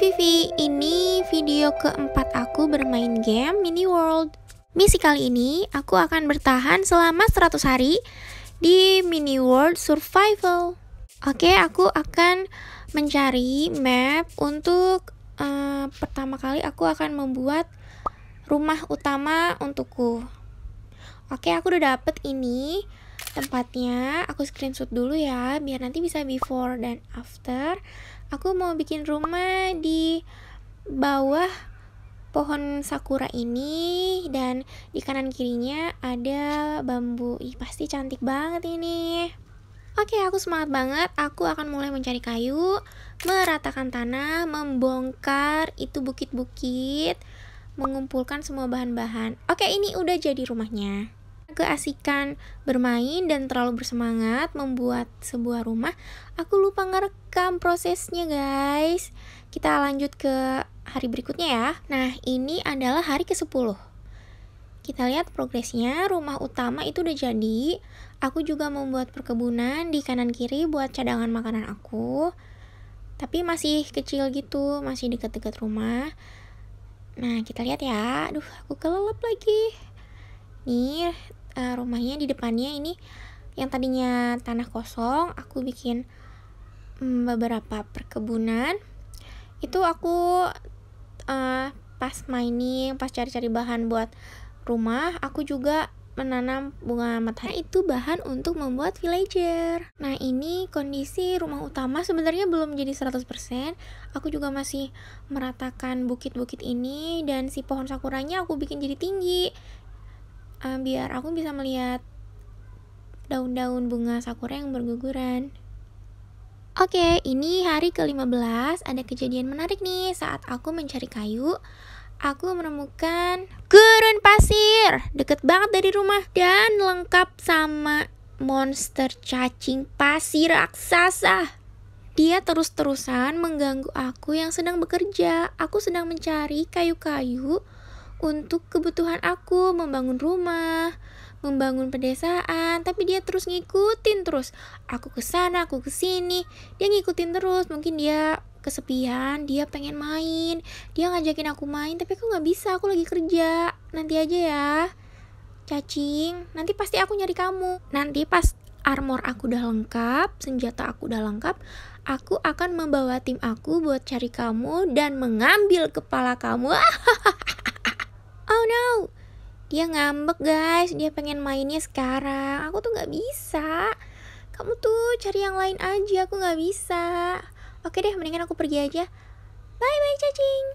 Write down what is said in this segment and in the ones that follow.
Vivi, ini video keempat aku bermain game Mini World. Misi kali ini aku akan bertahan selama 100 hari di Mini World Survival. Oke, aku akan mencari map untuk pertama kali aku akan membuat rumah utama untukku. Oke, aku udah dapet ini tempatnya. Aku screenshot dulu ya, biar nanti bisa before dan after. Aku mau bikin rumah di bawah pohon sakura ini, dan di kanan kirinya ada bambu. Ih, pasti cantik banget ini. Oke, aku semangat banget. Aku akan mulai mencari kayu, meratakan tanah, membongkar itu bukit-bukit, mengumpulkan semua bahan-bahan. Oke, ini udah jadi rumahnya. Keasikan bermain dan terlalu bersemangat membuat sebuah rumah, aku lupa ngerekam prosesnya guys. Kita lanjut ke hari berikutnya ya. Nah, ini adalah hari ke-10. Kita lihat progresnya. Rumah utama itu udah jadi. Aku juga membuat perkebunan di kanan kiri buat cadangan makanan aku, tapi masih kecil gitu, masih dekat-dekat rumah. Nah, kita lihat ya. Aduh, aku kelelep lagi. Nih, rumahnya di depannya ini yang tadinya tanah kosong, aku bikin beberapa perkebunan. Itu aku pas mining, pas cari-cari bahan buat rumah, aku juga menanam bunga matahari. Itu bahan untuk membuat villager. Nah, ini kondisi rumah utama sebenarnya belum jadi 100%. Aku juga masih meratakan bukit-bukit ini, dan si pohon sakuranya aku bikin jadi tinggi, biar aku bisa melihat daun-daun bunga sakura yang berguguran. Oke, ini hari ke-15. Ada kejadian menarik nih. Saat aku mencari kayu, aku menemukan gurun pasir deket banget dari rumah, dan lengkap sama monster cacing pasir raksasa. Dia terus-terusan mengganggu aku yang sedang bekerja. Aku sedang mencari kayu-kayu untuk kebutuhan aku, membangun rumah, membangun pedesaan, tapi dia terus ngikutin terus. Aku kesana, aku kesini, dia ngikutin terus. Mungkin dia kesepian, dia pengen main, dia ngajakin aku main, tapi aku nggak bisa, aku lagi kerja. Nanti aja ya, cacing. Nanti pasti aku nyari kamu. Nanti pas armor aku udah lengkap, senjata aku udah lengkap, aku akan membawa tim aku buat cari kamu dan mengambil kepala kamu. Oh no, dia ngambek guys, dia pengen mainnya sekarang. Aku tuh gak bisa. Kamu tuh cari yang lain aja, aku gak bisa. Oke deh, mendingan aku pergi aja. Bye-bye cacing.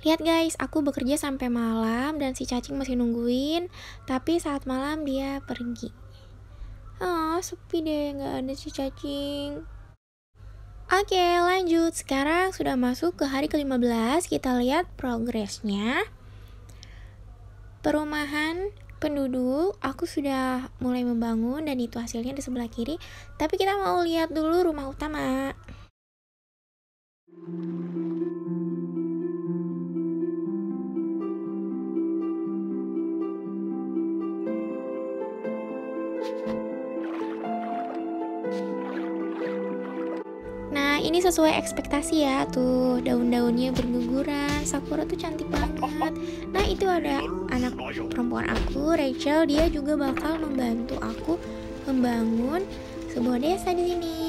Lihat guys, aku bekerja sampai malam dan si cacing masih nungguin. Tapi saat malam dia pergi. Sepi deh, gak ada si cacing. Oke, lanjut. Sekarang sudah masuk ke hari ke-15. Kita lihat progresnya. Perumahan penduduk aku sudah mulai membangun, dan itu hasilnya di sebelah kiri. Tapi kita mau lihat dulu rumah utama. Nah, ini sesuai ekspektasi ya, tuh daun-daunnya berguguran, sakura tuh cantik banget. Nah, itu ada anak perempuan aku, Rachel, dia juga bakal membantu aku membangun sebuah desa di sini.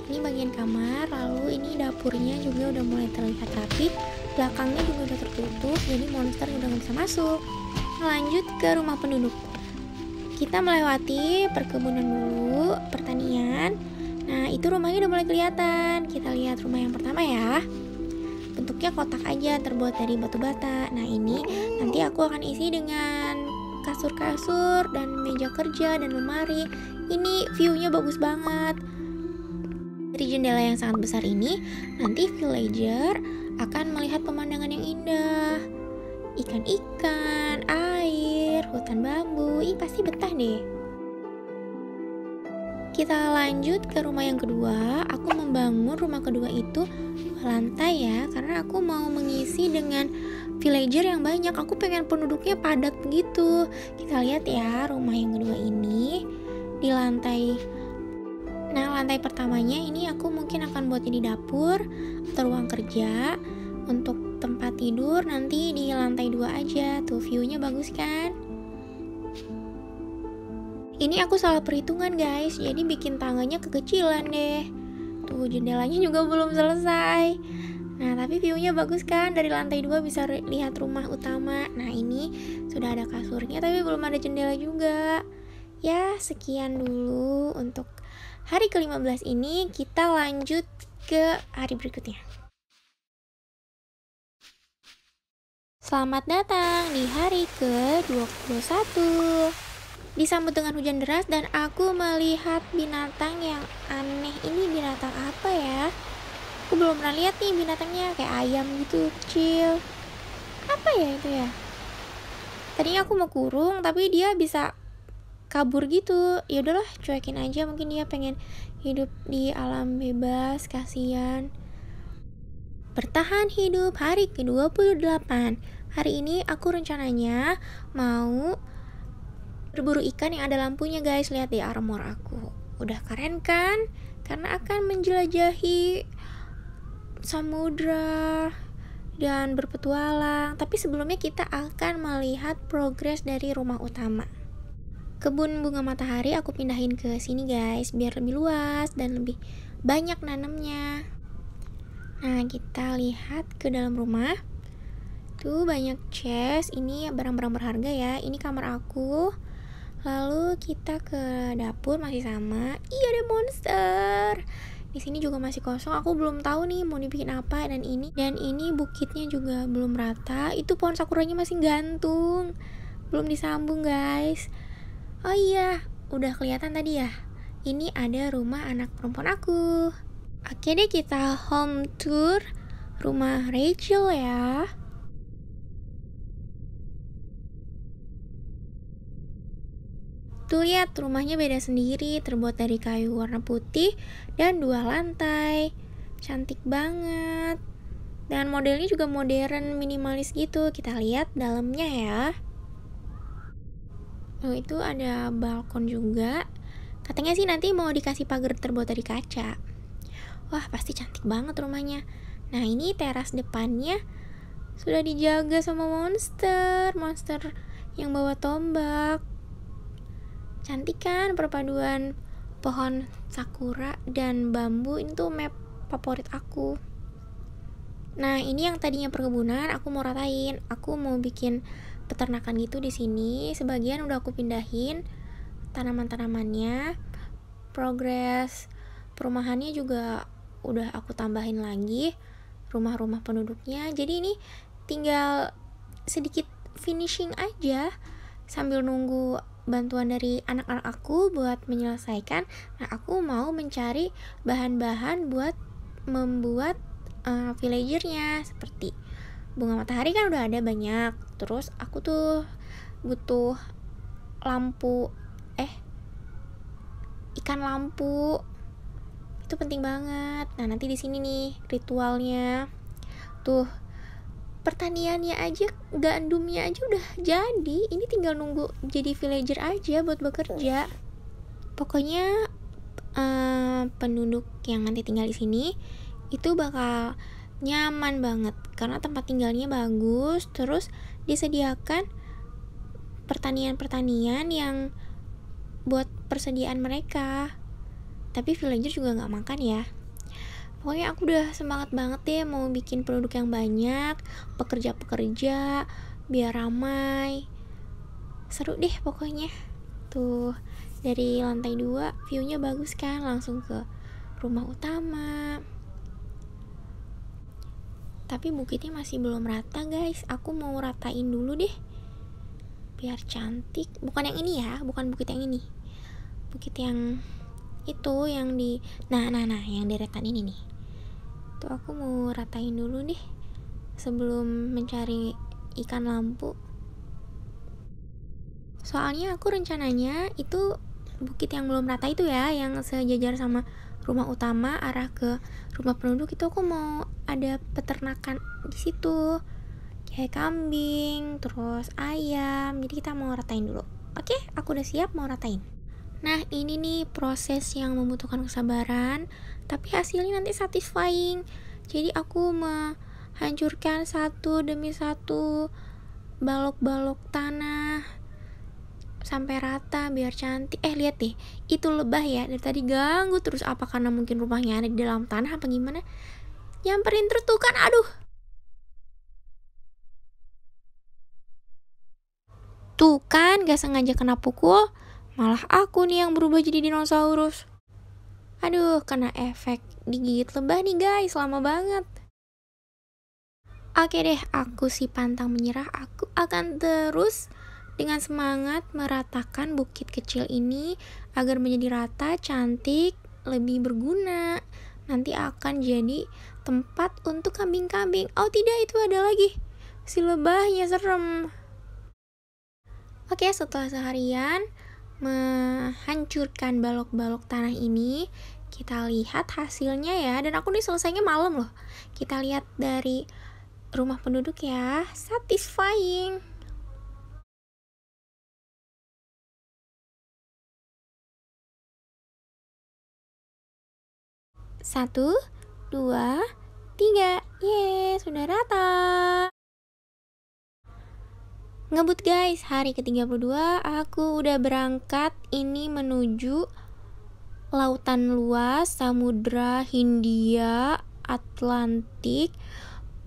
Ini bagian kamar, lalu ini dapurnya juga udah mulai terlihat rapi, belakangnya juga udah tertutup, jadi monster udah gak bisa masuk. Lanjut ke rumah penduduk. Kita melewati perkebunan dulu, pertanian. Nah, itu rumahnya udah mulai kelihatan. Kita lihat rumah yang pertama ya. Bentuknya kotak aja, terbuat dari batu bata. Nah, ini nanti aku akan isi dengan kasur-kasur dan meja kerja dan lemari. Ini view-nya bagus banget. Dari jendela yang sangat besar ini, nanti villager akan melihat pemandangan yang indah. Ikan-ikan, air, hutan bambu. Ih, pasti betah deh. Kita lanjut ke rumah yang kedua. Aku membangun rumah kedua itu lantai ya, karena aku mau mengisi dengan villager yang banyak. Aku pengen penduduknya padat begitu. Kita lihat ya, rumah yang kedua ini di lantai Nah, lantai pertamanya ini aku mungkin akan buat jadi dapur atau ruang kerja. Untuk tempat tidur nanti di lantai 2 aja. Tuh view-nya bagus kan? Ini aku salah perhitungan guys, jadi bikin tangganya kekecilan deh. Tuh jendelanya juga belum selesai. Nah tapi view-nya bagus kan, dari lantai 2 bisa lihat rumah utama. Nah ini sudah ada kasurnya tapi belum ada jendela juga. Ya sekian dulu untuk hari ke-15 ini. Kita lanjut ke hari berikutnya. Selamat datang di hari ke-21. Disambut dengan hujan deras dan aku melihat binatang yang aneh. Ini binatang apa ya? Aku belum pernah lihat nih binatangnya, kayak ayam gitu kecil. Apa ya itu ya? Tadinya aku mau kurung tapi dia bisa kabur gitu. Ya udahlah, cuekin aja, mungkin dia pengen hidup di alam bebas, kasihan. Bertahan hidup hari ke-28. Hari ini aku rencananya mau berburu ikan yang ada lampunya guys. Lihat di armor aku, udah keren kan? Karena akan menjelajahi samudra dan berpetualang. Tapi sebelumnya kita akan melihat progres dari rumah utama. Kebun bunga matahari aku pindahin ke sini guys, biar lebih luas dan lebih banyak nanamnya. Nah kita lihat ke dalam rumah. Tuh banyak chest, ini barang-barang berharga ya. Ini kamar aku. Lalu kita ke dapur, masih sama. Iya ada monster. Di sini juga masih kosong. Aku belum tahu nih mau dibikin apa. Dan ini bukitnya juga belum rata. Itu pohon sakuranya masih gantung, belum disambung guys. Oh iya, udah kelihatan tadi ya. Ini ada rumah anak perempuan aku. Oke deh, kita home tour rumah Rachel ya. Tuh lihat, rumahnya beda sendiri, terbuat dari kayu warna putih dan 2 lantai. Cantik banget. Dan modelnya juga modern, minimalis gitu. Kita lihat dalamnya ya. Oh, itu ada balkon juga. Katanya sih nanti mau dikasih pagar terbuat dari kaca. Wah, pasti cantik banget rumahnya. Nah, ini teras depannya sudah dijaga sama monster yang bawa tombak. Cantik kan perpaduan pohon sakura dan bambu. Ini tuh map favorit aku. Nah ini yang tadinya perkebunan aku mau ratain. Aku mau bikin peternakan gitu di sini. Sebagian udah aku pindahin tanaman-tanamannya. Progres perumahannya juga udah aku tambahin lagi rumah-rumah penduduknya. Jadi ini tinggal sedikit finishing aja sambil nunggu bantuan dari anak-anak aku buat menyelesaikan. Nah aku mau mencari bahan-bahan buat membuat villagernya. Seperti bunga matahari kan udah ada banyak. Terus aku tuh butuh lampu ikan lampu. Itu penting banget. Nah nanti di sini nih ritualnya. Tuh pertaniannya aja, gandumnya aja udah jadi. Ini tinggal nunggu jadi villager aja buat bekerja. Pokoknya penduduk yang nanti tinggal di sini itu bakal nyaman banget karena tempat tinggalnya bagus. Terus disediakan pertanian yang buat persediaan mereka. Tapi villager juga nggak makan ya. Pokoknya aku udah semangat banget deh mau bikin produk yang banyak, pekerja-pekerja, biar ramai. Seru deh pokoknya. Tuh, dari lantai 2 view-nya bagus kan, langsung ke rumah utama. Tapi bukitnya masih belum rata guys. Aku mau ratain dulu deh biar cantik. Bukan yang ini ya, bukan bukit yang ini. Bukit yang itu yang di nah yang deretan ini nih. Tuh aku mau ratain dulu nih sebelum mencari ikan lampu. Soalnya aku rencananya itu bukit yang belum rata itu ya, yang sejajar sama rumah utama arah ke rumah penduduk, itu aku mau ada peternakan di situ. Kayak kambing, terus ayam. Jadi kita mau ratain dulu. Oke, aku udah siap mau ratain. Nah, ini nih proses yang membutuhkan kesabaran, tapi hasilnya nanti satisfying. Jadi aku menghancurkan satu demi satu balok-balok tanah sampai rata biar cantik. Lihat deh, itu lebah ya. Dari tadi ganggu terus, apa karena mungkin rumahnya ada di dalam tanah apa gimana? Nyamperin terus tuh kan, aduh. Tuh kan, gak sengaja kena pukul, malah aku nih yang berubah jadi dinosaurus. Aduh, kena efek digigit lebah nih guys, lama banget. Oke deh, aku si pantang menyerah. Aku akan terus dengan semangat meratakan bukit kecil ini agar menjadi rata, cantik, lebih berguna. Nanti akan jadi tempat untuk kambing-kambing. Oh tidak, itu ada lagi. Si lebahnya serem. Oke, setelah seharian menghancurkan balok-balok tanah ini, kita lihat hasilnya ya. Dan aku nih selesainya malam loh. Kita lihat dari rumah penduduk ya, satisfying. Satu, dua, tiga. Yeay, sudah rata. Ngebut guys, hari ke-32 aku udah berangkat ini menuju lautan luas, Samudra Hindia, Atlantik,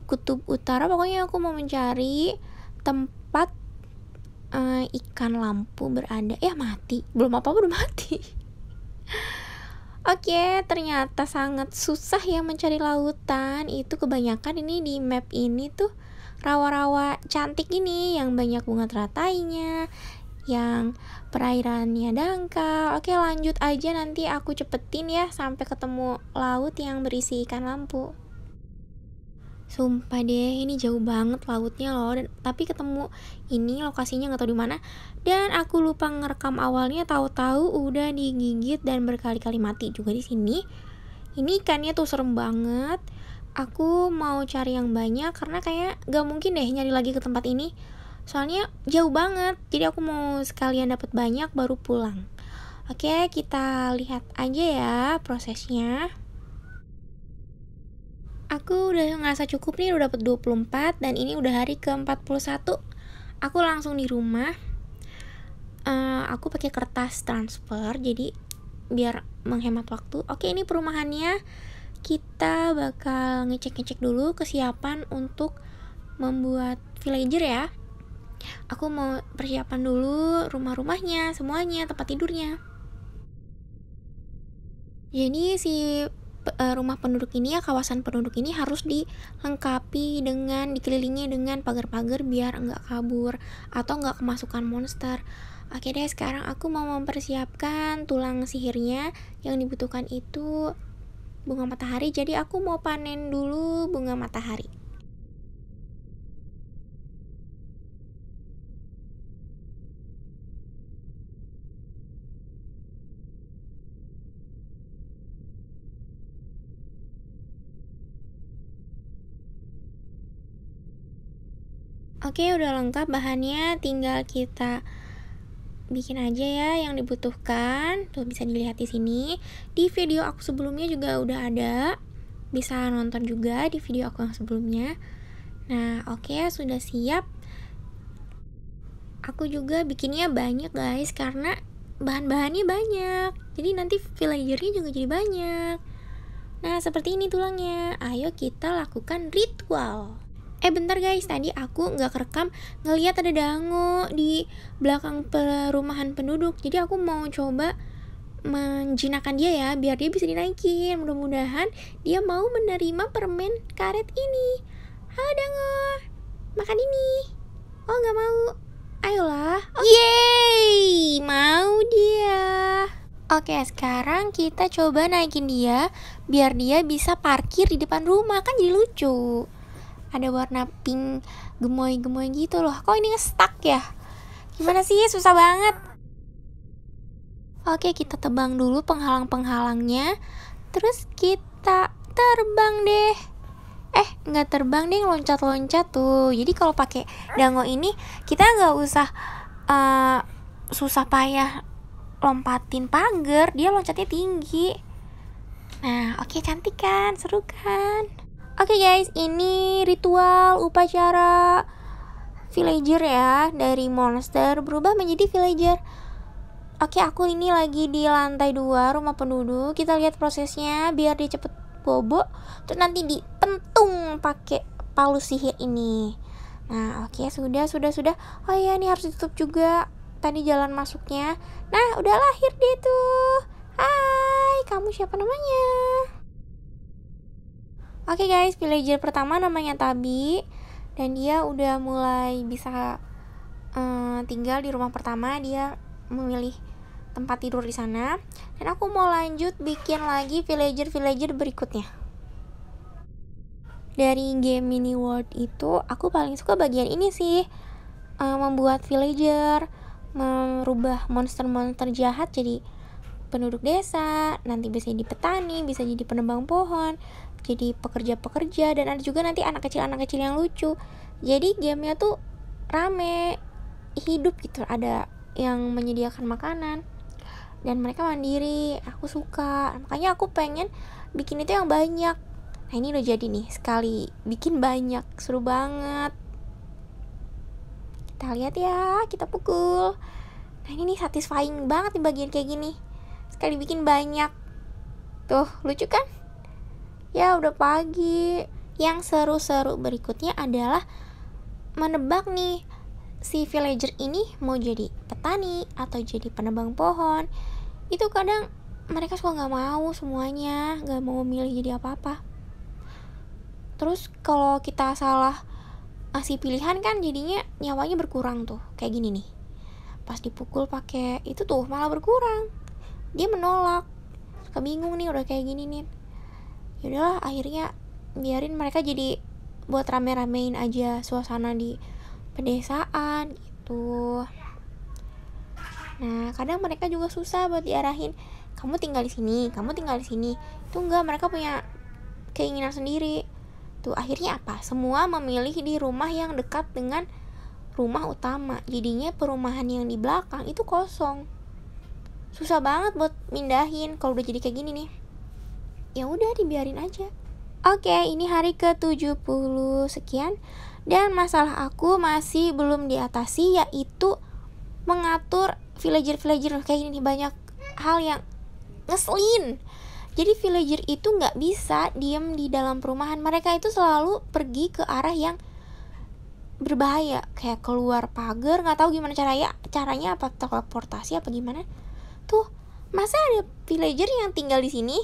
Kutub Utara. Pokoknya aku mau mencari tempat ikan lampu berada. Mati. Belum apa-apa udah mati. Oke, ternyata sangat susah ya mencari lautan. Itu kebanyakan ini di map ini tuh rawa-rawa cantik ini yang banyak bunga teratainya, yang perairannya dangkal. Oke, lanjut aja, nanti aku cepetin ya sampai ketemu laut yang berisi ikan lampu. Sumpah deh, ini jauh banget lautnya loh, tapi ketemu ini lokasinya nggak tahu di mana. Dan aku lupa ngerekam awalnya, tahu-tahu udah digigit dan berkali-kali mati juga di sini. Ini ikannya tuh serem banget. Aku mau cari yang banyak karena kayak gak mungkin deh nyari lagi ke tempat ini. Soalnya jauh banget. Jadi aku mau sekalian dapat banyak baru pulang. Oke, kita lihat aja ya prosesnya. Aku udah ngerasa cukup nih, udah dapat 24 dan ini udah hari ke-41. Aku langsung di rumah. Aku pakai kertas transfer jadi biar menghemat waktu. Oke, ini perumahannya. Kita bakal ngecek-ngecek dulu kesiapan untuk membuat villager ya. Aku mau persiapan dulu rumah-rumahnya, semuanya, tempat tidurnya. Jadi si rumah penduduk ini ya, kawasan penduduk ini harus dilengkapi dengan, dikelilingi dengan pagar-pagar biar nggak kabur atau nggak kemasukan monster. Oke deh, sekarang aku mau mempersiapkan tulang sihirnya. Yang dibutuhkan itu bunga matahari, jadi aku mau panen dulu bunga matahari. Oke, udah lengkap bahannya, tinggal kita bikin aja ya yang dibutuhkan. Tuh bisa dilihat di sini. Di video aku sebelumnya juga udah ada. Bisa nonton juga di video aku yang sebelumnya. Nah, oke, sudah siap. Aku juga bikinnya banyak guys karena bahan-bahannya banyak. Jadi nanti villagernya juga jadi banyak. Nah, seperti ini tulangnya. Ayo kita lakukan ritual. Bentar guys, tadi aku nggak kerekam ngelihat ada dango di belakang perumahan penduduk. Jadi aku mau coba menjinakkan dia ya, biar dia bisa dinaikin. Mudah-mudahan dia mau menerima permen karet ini. Halo dango, makan ini. Oh nggak mau? Ayolah. Yeay, mau dia. Oke, sekarang kita coba naikin dia biar dia bisa parkir di depan rumah, kan jadi lucu. Ada warna pink gemoy-gemoy gitu loh. Kok ini nge-stuck ya? Gimana sih? Susah banget. Oke, kita tebang dulu penghalang-penghalangnya. Terus kita terbang deh. Nggak terbang deh, loncat-loncat tuh. Jadi kalau pakai dango ini kita nggak usah susah payah lompatin pagar, dia loncatnya tinggi. Nah, oke, cantik kan? Seru kan? Oke guys, ini ritual upacara villager ya. Dari monster berubah menjadi villager. Oke, aku ini lagi di lantai 2 rumah penduduk. Kita lihat prosesnya biar dia cepet bobo. Terus nanti dipentung pakai palu sihir ini. Nah, oke, sudah. Oh iya, ini harus ditutup juga. Tadi jalan masuknya. Nah, udah lahir dia tuh. Hai, kamu siapa namanya? Oke guys, villager pertama namanya Tabi. Dan dia udah mulai bisa tinggal di rumah pertama. Dia memilih tempat tidur di sana. Dan aku mau lanjut bikin lagi villager berikutnya. Dari game Mini World itu aku paling suka bagian ini sih, membuat villager, merubah monster-monster jahat jadi penduduk desa, nanti bisa jadi petani, bisa jadi penebang pohon, jadi pekerja-pekerja, dan ada juga nanti anak kecil yang lucu. Jadi gamenya tuh rame, hidup gitu, ada yang menyediakan makanan dan mereka mandiri. Aku suka, makanya aku pengen bikin itu yang banyak. Nah, ini udah jadi nih, sekali bikin banyak, seru banget. Kita lihat ya, kita pukul. Nah, ini nih satisfying banget nih bagian kayak gini, sekali bikin banyak. Tuh, lucu kan? Ya, udah pagi. Yang seru-seru berikutnya adalah menebak nih, si villager ini mau jadi petani atau jadi penebang pohon. Itu kadang mereka suka gak mau semuanya, gak mau milih jadi apa-apa. Terus kalau kita salah ngasih pilihan kan jadinya nyawanya berkurang tuh, kayak gini nih. Pas dipukul pakai itu tuh malah berkurang. Dia menolak. Suka bingung nih udah kayak gini nih. Yaudahlah, akhirnya biarin mereka jadi buat rame-ramein aja suasana di pedesaan gitu. Nah, kadang mereka juga susah buat diarahin. Kamu tinggal di sini, kamu tinggal di sini. Itu enggak, mereka punya keinginan sendiri. Tuh, akhirnya apa? Semua memilih di rumah yang dekat dengan rumah utama. Jadinya perumahan yang di belakang itu kosong. Susah banget buat mindahin kalau udah jadi kayak gini nih. Ya udah, dibiarin aja. Oke, ini hari ke-70 sekian. Dan masalah aku masih belum diatasi, yaitu mengatur villager kayak gini nih. Banyak hal yang ngeselin. Jadi villager itu gak bisa diem di dalam perumahan. Mereka itu selalu pergi ke arah yang berbahaya, kayak keluar pagar, gak tahu gimana caranya apa teleportasi apa gimana. Tuh, masa ada villager yang tinggal di sini?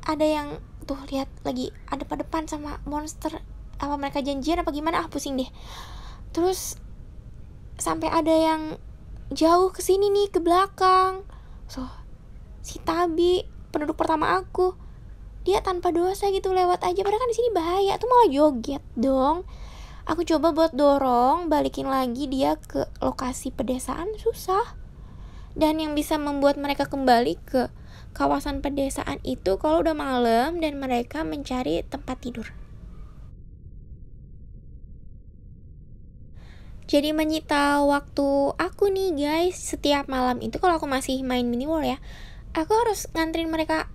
Ada yang tuh, lihat lagi ada depan sama monster. Apa mereka janjian apa gimana? Pusing deh. Terus sampai ada yang jauh ke sini nih, ke belakang. So, si Tabi, penduduk pertama aku, dia tanpa dosa gitu lewat aja, padahal kan di sini bahaya. Tuh malah joget dong. Aku coba buat dorong, balikin lagi dia ke lokasi pedesaan, susah. Dan yang bisa membuat mereka kembali ke kawasan pedesaan itu kalau udah malam dan mereka mencari tempat tidur. Jadi menyita waktu aku nih guys. Setiap malam itu kalau aku masih main Mini World ya, aku harus nganterin mereka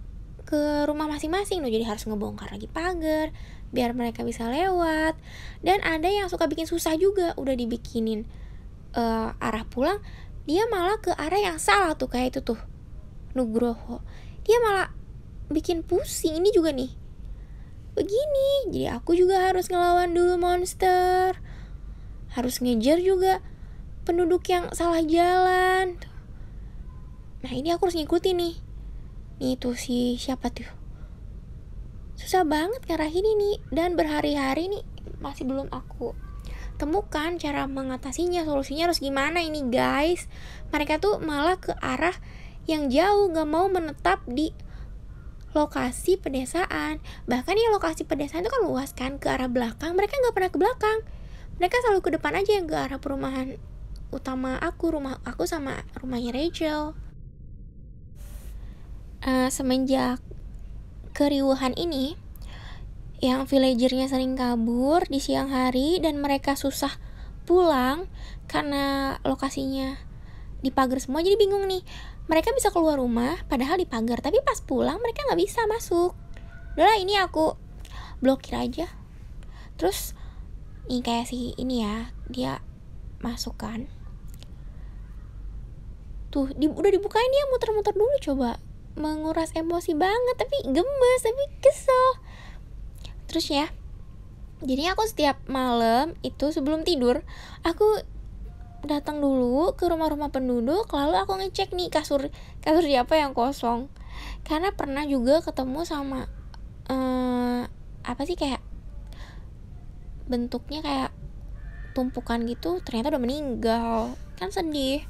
ke rumah masing-masing loh. Jadi harus ngebongkar lagi pagar biar mereka bisa lewat. Dan ada yang suka bikin susah juga. Udah dibikinin arah pulang, dia malah ke arah yang salah tuh. Kayak itu tuh, Nugroho, dia malah bikin pusing. Ini juga nih begini. Jadi aku juga harus ngelawan dulu monster, harus ngejar juga penduduk yang salah jalan. Nah, ini aku harus ngikutin nih. Nih tuh si siapa tuh, susah banget ngarahin ini. Dan berhari-hari nih masih belum aku temukan cara mengatasinya. Solusinya harus gimana ini guys. Mereka tuh malah ke arah yang jauh, gak mau menetap di lokasi pedesaan. Bahkan ya lokasi pedesaan itu kan luas kan, ke arah belakang mereka gak pernah ke belakang. Mereka selalu ke depan aja, yang ke arah perumahan utama aku, rumah aku sama rumahnya Rachel. Semenjak keriuhan ini, yang villagernya sering kabur di siang hari dan mereka susah pulang karena lokasinya di pagar semua, jadi bingung nih. Mereka bisa keluar rumah padahal di pagar, tapi pas pulang mereka nggak bisa masuk. Udahlah, ini aku blokir aja. Terus ini kayak si ini ya, dia masuk kan. Tuh, udah dibukain, dia muter-muter dulu, coba. Menguras emosi banget, tapi gemes, tapi kesel. Terus ya, jadi aku setiap malam itu sebelum tidur, aku datang dulu ke rumah-rumah penduduk, lalu aku ngecek nih kasur siapa yang kosong. Karena pernah juga ketemu sama apa sih, kayak bentuknya kayak tumpukan gitu, ternyata udah meninggal. Kan sedih.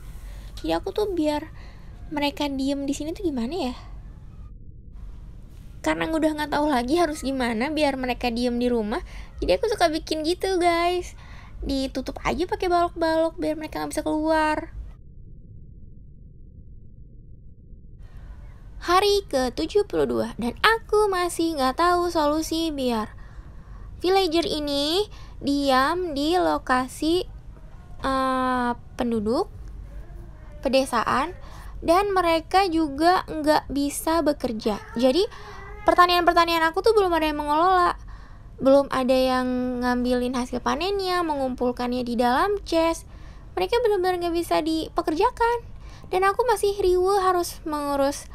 Jadi aku tuh biar mereka diem di sini tuh gimana ya? Karena udah nggak tahu lagi harus gimana biar mereka diem di rumah. Jadi aku suka bikin gitu, guys. Ditutup aja pakai balok-balok biar mereka nggak bisa keluar. Hari ke-72 dan aku masih nggak tahu solusi biar villager ini diam di lokasi penduduk pedesaan, dan mereka juga nggak bisa bekerja. Jadi pertanian aku tuh belum ada yang mengelola, belum ada yang ngambilin hasil panennya, mengumpulkannya di dalam chest. Mereka benar-benar nggak bisa dipekerjakan, dan aku masih riweuh harus mengurus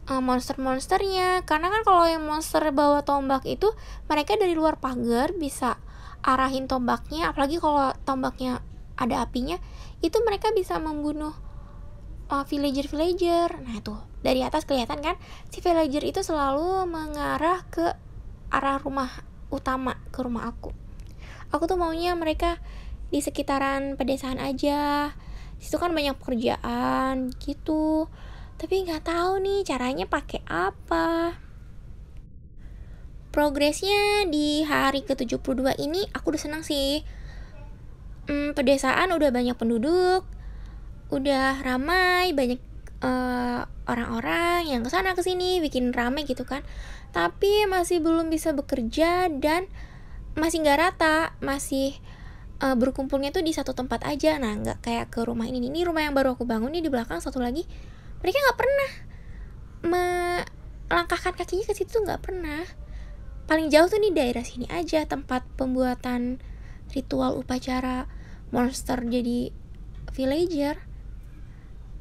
monster-monsternya. Karena kan kalau yang monster bawa tombak itu, mereka dari luar pagar bisa arahin tombaknya, apalagi kalau tombaknya ada apinya, itu mereka bisa membunuh villager. Nah tuh dari atas kelihatan kan, si villager itu selalu mengarah ke arah rumah utama, ke rumah aku. Aku tuh maunya mereka di sekitaran pedesaan aja, situ kan banyak pekerjaan gitu. Tapi nggak tahu nih caranya pakai apa. Progresnya di hari ke-72 ini aku udah senang sih. Pedesaan udah banyak penduduk, udah ramai, banyak orang-orang yang kesana kesini bikin ramai gitu kan. Tapi masih belum bisa bekerja dan masih nggak rata, masih berkumpulnya tuh di satu tempat aja. Nah, nggak kayak ke rumah ini rumah yang baru aku bangun nih, di belakang satu lagi. Mereka nggak pernah melangkahkan kakinya ke situ, nggak pernah. Paling jauh tuh nih daerah sini aja, tempat pembuatan ritual upacara monster jadi villager.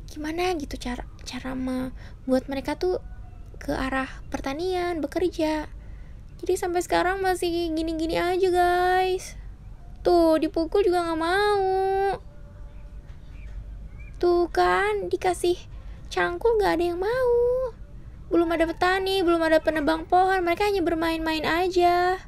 Gimana gitu cara membuat mereka tuh ke arah pertanian, bekerja. Jadi sampai sekarang masih gini-gini aja, guys. Tuh, dipukul juga gak mau. Tuh kan, dikasih cangkul gak ada yang mau. Belum ada petani, belum ada penebang pohon, mereka hanya bermain-main aja.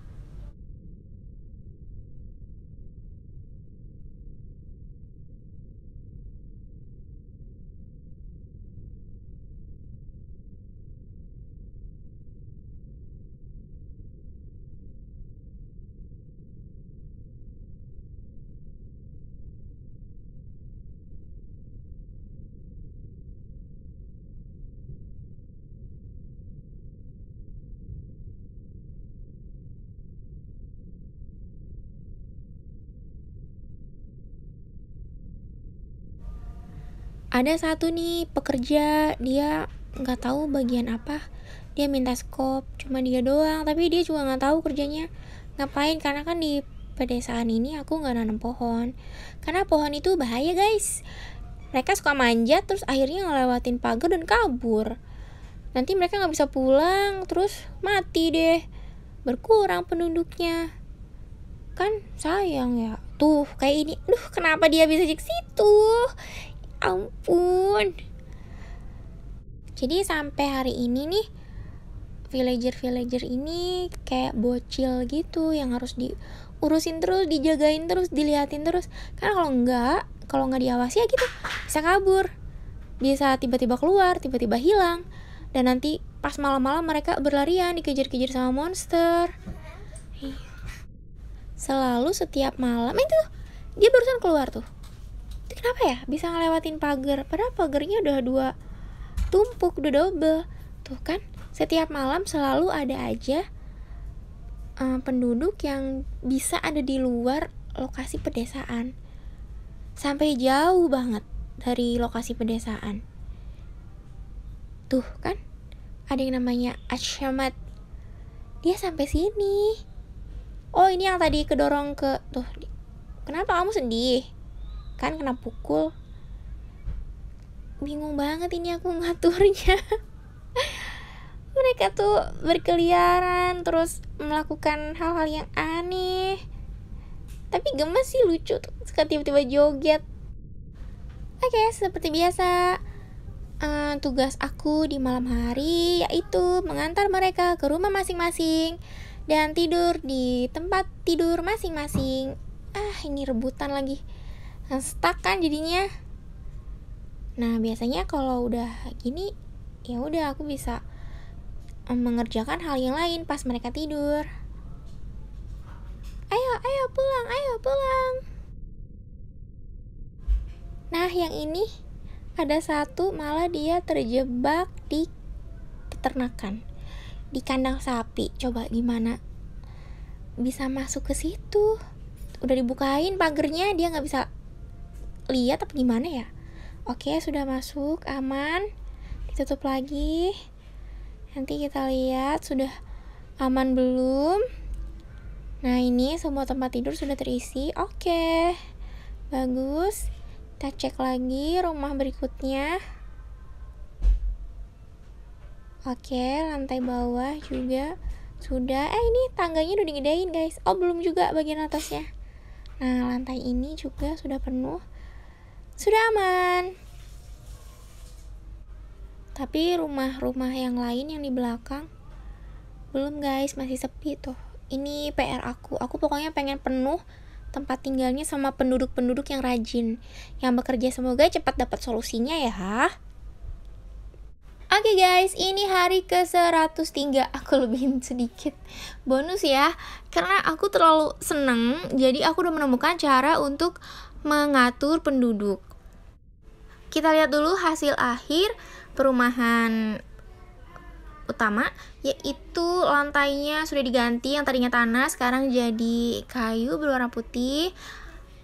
Ada satu nih pekerja, dia nggak tahu bagian apa, dia minta skop, cuma dia doang, tapi dia juga nggak tahu kerjanya ngapain. Karena kan di pedesaan ini aku nggak nanam pohon, karena pohon itu bahaya, guys. Mereka suka manjat, terus akhirnya ngelewatin pagar dan kabur. Nanti mereka nggak bisa pulang, terus mati deh, berkurang penduduknya. Kan sayang ya. Tuh kayak ini, kenapa dia bisa di situ? Ampun. Jadi sampai hari ini nih, villager ini kayak bocil gitu, yang harus diurusin terus, dijagain terus, diliatin terus. Karena kalau nggak diawasi ya gitu, bisa kabur, bisa tiba-tiba keluar, tiba-tiba hilang, dan nanti pas malam-malam mereka berlarian dikejar-kejar sama monster. Selalu setiap malam itu dia barusan keluar tuh. Itu kenapa ya bisa ngelewatin pagar, padahal pagarnya udah 2 tumpuk, udah double. Tuh kan, setiap malam selalu ada aja penduduk yang bisa ada di luar lokasi pedesaan, sampai jauh banget. dari lokasi pedesaan. Tuh kan, ada yang namanya Ashamat. Dia sampai sini. Oh, ini yang tadi kedorong ke tuh. Kenapa kamu sedih? Kan kena pukul. Bingung banget ini aku ngaturnya. Mereka tuh berkeliaran terus melakukan hal-hal yang aneh. Tapi gemes sih, lucu tuh, suka tiba-tiba joget. Oke, seperti biasa, tugas aku di malam hari yaitu mengantar mereka ke rumah masing-masing dan tidur di tempat tidur masing-masing. Ini rebutan lagi. Stuck kan jadinya. Nah, biasanya kalau udah gini, ya udah aku bisa mengerjakan hal yang lain pas mereka tidur. Ayo pulang, ayo pulang. Nah, yang ini ada satu malah dia terjebak di peternakan, di kandang sapi. Coba gimana bisa masuk ke situ? Udah dibukain pagernya, dia nggak bisa lihat apa gimana ya? Oke, sudah masuk, aman. Ditutup lagi. Nanti kita lihat sudah aman belum. Nah, ini semua tempat tidur sudah terisi. Oke, bagus. Kita cek lagi rumah berikutnya. Oke, lantai bawah juga sudah. Ini tangganya udah digedein guys. Oh, belum juga bagian atasnya. Nah, lantai ini juga sudah penuh. Sudah aman. Tapi rumah-rumah yang lain yang di belakang belum guys, masih sepi tuh. Ini PR aku. Aku pokoknya pengen penuh tempat tinggalnya sama penduduk-penduduk yang rajin, yang bekerja. Semoga cepat dapat solusinya ya. Oke guys, ini hari ke-103. Aku lebihin sedikit bonus ya, karena aku terlalu seneng. Jadi aku udah menemukan cara untuk mengatur penduduk. Kita lihat dulu hasil akhir perumahan utama, yaitu lantainya sudah diganti, yang tadinya tanah sekarang jadi kayu berwarna putih.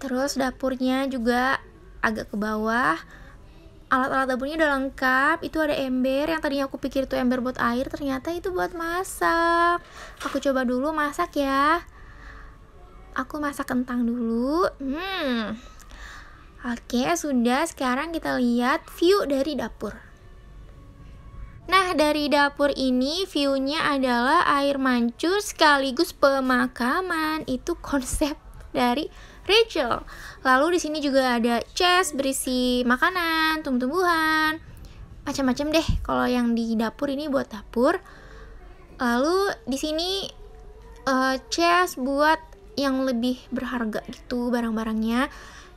Terus dapurnya juga agak ke bawah. Alat-alat dapurnya udah lengkap. Itu ada ember, yang tadinya aku pikir itu ember buat air, ternyata itu buat masak. Aku coba dulu masak ya. Aku masak kentang dulu. Oke, sudah. Sekarang kita lihat view dari dapur. Nah, dari dapur ini view-nya adalah air mancur sekaligus pemakaman. Itu konsep dari Rachel. Lalu di sini juga ada chest berisi makanan, tumbuh-tumbuhan, macam-macam deh. Kalau yang di dapur ini buat dapur. Lalu di sini chest buat yang lebih berharga gitu barang-barangnya.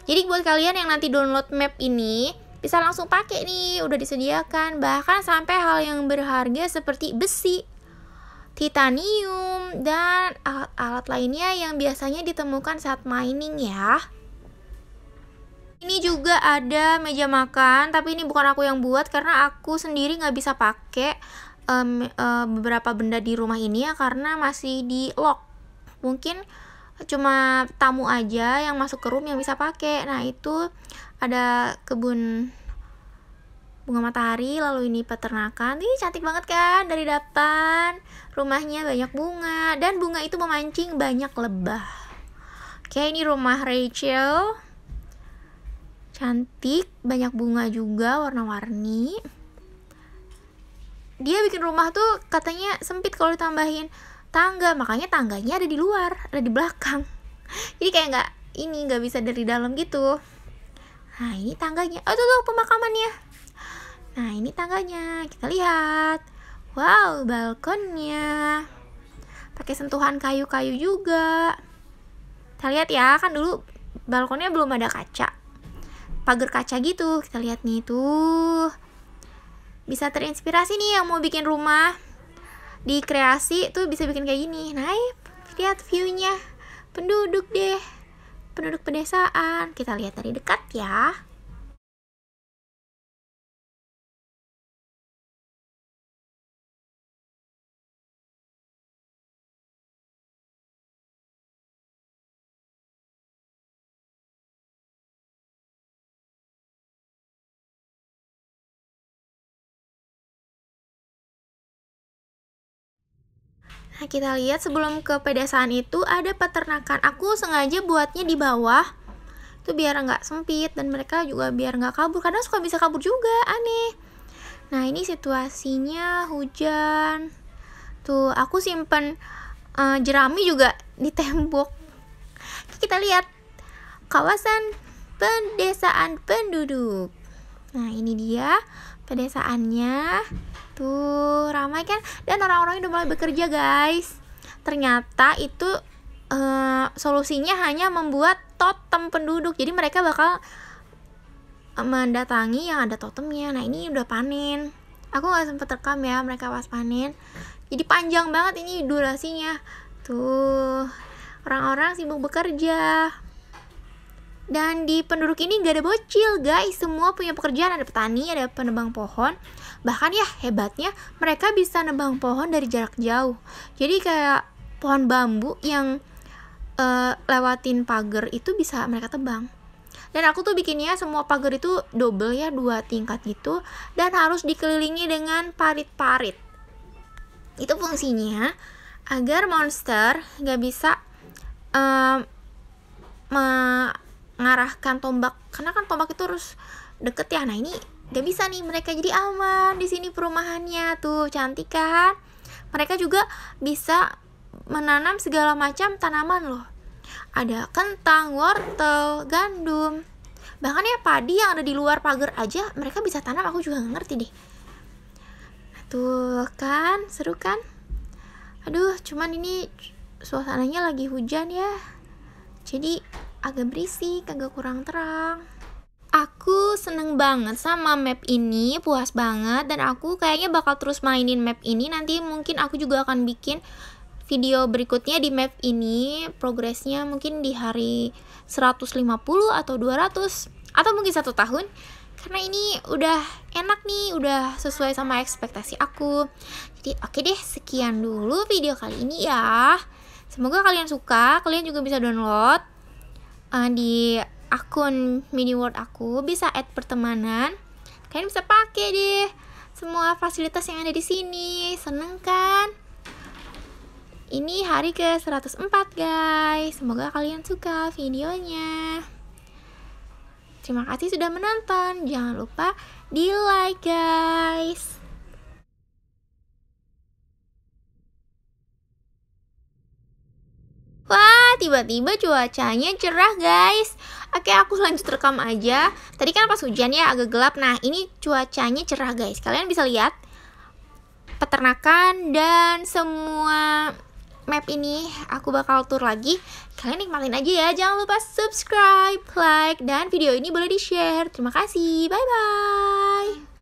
Jadi buat kalian yang nanti download map ini bisa langsung pakai nih, udah disediakan. Bahkan sampai hal yang berharga seperti besi, titanium, dan alat-alat lainnya yang biasanya ditemukan saat mining ya. Ini juga ada meja makan, tapi ini bukan aku yang buat karena aku sendiri nggak bisa pakai beberapa benda di rumah ini ya, karena masih di lock. Mungkin cuma tamu aja yang masuk ke room yang bisa pakai. Nah, itu ada kebun bunga matahari, lalu ini peternakan. Ini cantik banget kan, dari depan rumahnya banyak bunga, dan bunga itu memancing banyak lebah. Oke, ini rumah Rachel. Cantik, banyak bunga juga warna-warni. Dia bikin rumah tuh katanya sempit kalau ditambahin tangga, makanya tangganya ada di luar, ada di belakang. Jadi kayak nggak bisa dari dalam gitu. Nah, ini tangganya. Oh, tuh pemakamannya. Nah, ini tangganya. Kita lihat. Wow, balkonnya pakai sentuhan kayu-kayu juga. Kita lihat ya, kan dulu balkonnya belum ada kaca, pagar kaca gitu. Kita lihat nih tuh. Bisa terinspirasi nih yang mau bikin rumah di kreasi tuh, bisa bikin kayak gini. Nah, lihat view-nya. Penduduk deh. Penduduk pedesaan. Kita lihat dari dekat ya. Nah, kita lihat sebelum ke pedesaan itu ada peternakan. Aku sengaja buatnya di bawah, itu biar nggak sempit dan mereka juga biar nggak kabur. Kadang suka bisa kabur juga, aneh. Nah, ini situasinya hujan. Tuh, aku simpen jerami juga di tembok. Kita lihat kawasan pedesaan penduduk. Nah, ini dia pedesaannya. Tuh, ramai kan? Dan orang-orangnya udah mulai bekerja, guys. Ternyata itu solusinya hanya membuat totem penduduk. Jadi mereka bakal mendatangi yang ada totemnya. Nah, ini udah panen. Aku gak sempet rekam ya mereka pas panen. Jadi panjang banget ini durasinya. Tuh, orang-orang sibuk bekerja. Dan di penduduk ini gak ada bocil, guys. Semua punya pekerjaan. Ada petani, ada penebang pohon. Bahkan ya hebatnya mereka bisa nebang pohon dari jarak jauh. Jadi kayak pohon bambu yang lewatin pagar itu bisa mereka tebang. Dan aku tuh bikinnya semua pagar itu double ya, 2 tingkat gitu. Dan harus dikelilingi dengan parit-parit. Itu fungsinya agar monster gak bisa mengarahkan tombak, karena kan tombak itu harus deket ya. Nah, ini gak bisa nih, mereka jadi aman di sini perumahannya. Tuh, cantik kan? Mereka juga bisa menanam segala macam tanaman loh. Ada kentang, wortel, gandum, bahkan ya padi yang ada di luar pagar aja mereka bisa tanam. Aku juga gak ngerti deh. Tuh kan, seru kan? Aduh, cuman ini suasananya lagi hujan ya, jadi agak berisik, agak kurang terang. Aku seneng banget sama map ini, puas banget. Dan aku kayaknya bakal terus mainin map ini. Nanti mungkin aku juga akan bikin video berikutnya di map ini. Progresnya mungkin di hari 150 atau 200 atau mungkin 1 tahun. Karena ini udah enak nih, udah sesuai sama ekspektasi aku. Jadi oke deh, sekian dulu video kali ini ya. Semoga kalian suka. Kalian juga bisa download di akun Mini World aku, bisa add pertemanan. Kalian bisa pakai deh semua fasilitas yang ada di sini. Seneng kan? Ini hari ke 104 guys. Semoga kalian suka videonya. Terima kasih sudah menonton. Jangan lupa di like guys. Wah, tiba-tiba cuacanya cerah guys. Oke, aku lanjut rekam aja. Tadi kan pas hujan ya, agak gelap. Nah, ini cuacanya cerah guys. Kalian bisa lihat peternakan dan semua map ini aku bakal tur lagi. Kalian nikmatin aja ya. Jangan lupa subscribe, like, dan video ini boleh di-share. Terima kasih. Bye-bye.